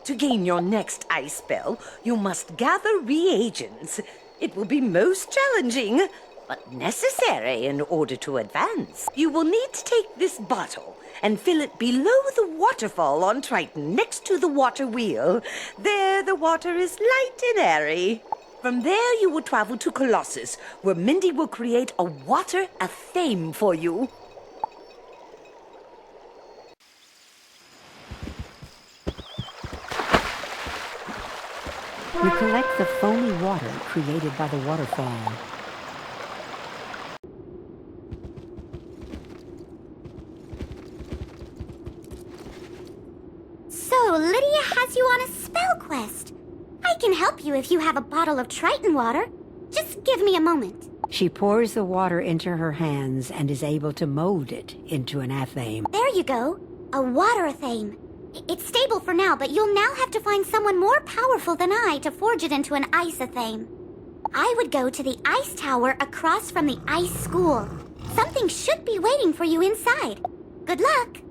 To gain your next ice spell, you must gather reagents. It will be most challenging, but necessary in order to advance. You will need to take this bottle and fill it below the waterfall on Triton, next to the water wheel. There the water is light and airy. From there you will travel to Colossus, where Mindy will create a water athame for you. You collect the foamy water created by the waterfall. So, Lydia has you on a spell quest. I can help you if you have a bottle of Triton water. Just give me a moment. She pours the water into her hands and is able to mold it into an athame. There you go. A water athame. It's stable for now, but you'll now have to find someone more powerful than I to forge it into an ice athame. I would go to the ice tower across from the ice school. Something should be waiting for you inside. Good luck.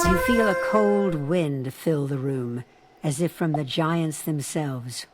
You feel a cold wind fill the room, as if from the giants themselves.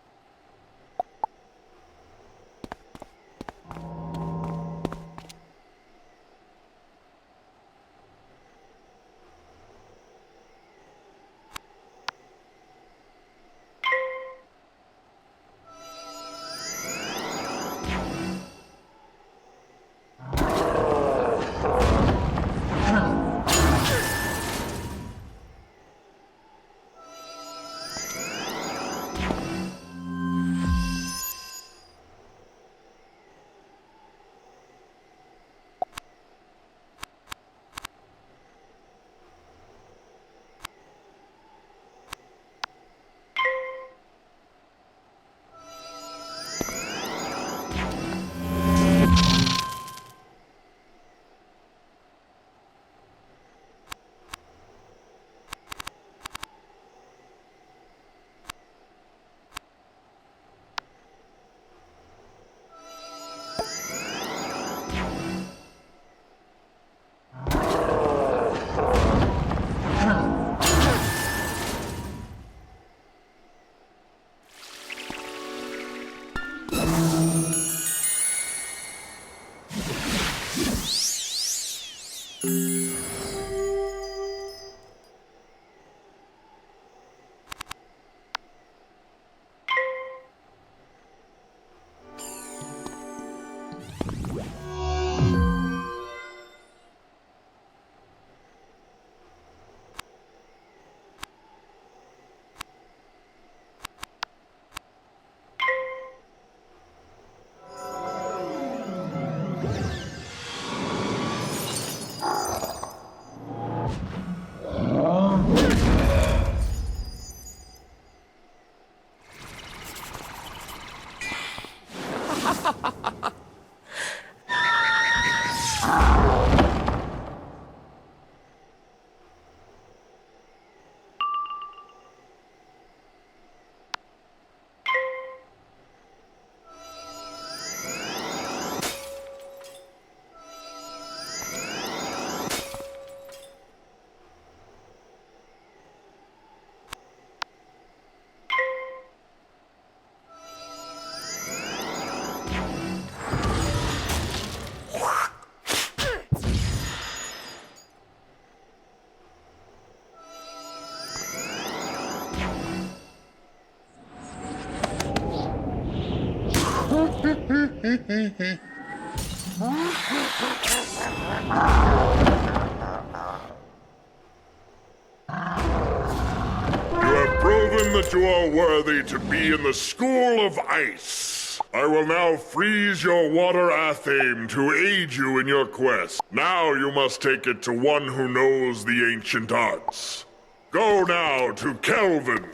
Proven that you are worthy to be in the School of Ice. I will now freeze your water athame to aid you in your quest. Now you must take it to one who knows the ancient arts. Go now to Kelvin.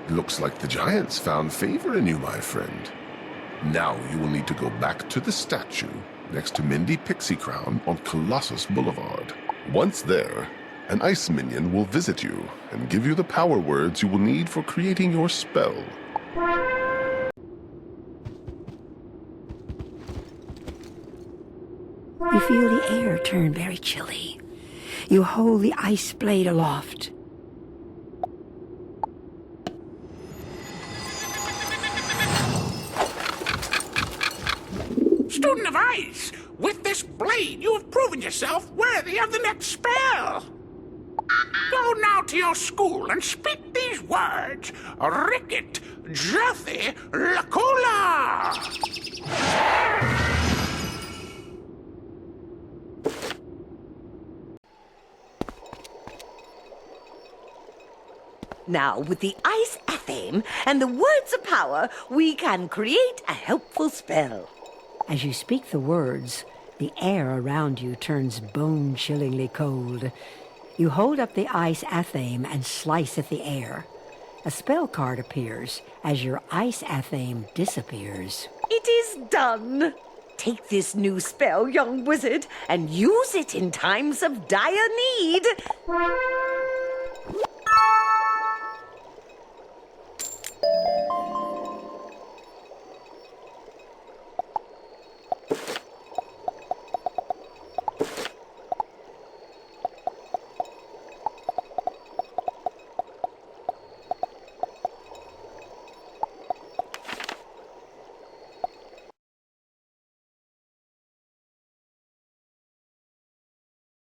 Looks like the giants found favor in you, my friend. Now you will need to go back to the statue, next to Mindy Pixie Crown on Colossus Boulevard. Once there, an ice minion will visit you and give you the power words you will need for creating your spell. You feel the air turn very chilly. You hold the ice blade aloft. Student of Ice, with this blade you have proven yourself worthy of the next spell. Go now to your school and speak these words. Ricket, Jothy, Lacula. Now, with the ice athame and the words of power, we can create a helpful spell. As you speak the words, the air around you turns bone-chillingly cold. You hold up the ice athame and slice at the air. A spell card appears as your ice athame disappears. It is done. Take this new spell, young wizard, and use it in times of dire need.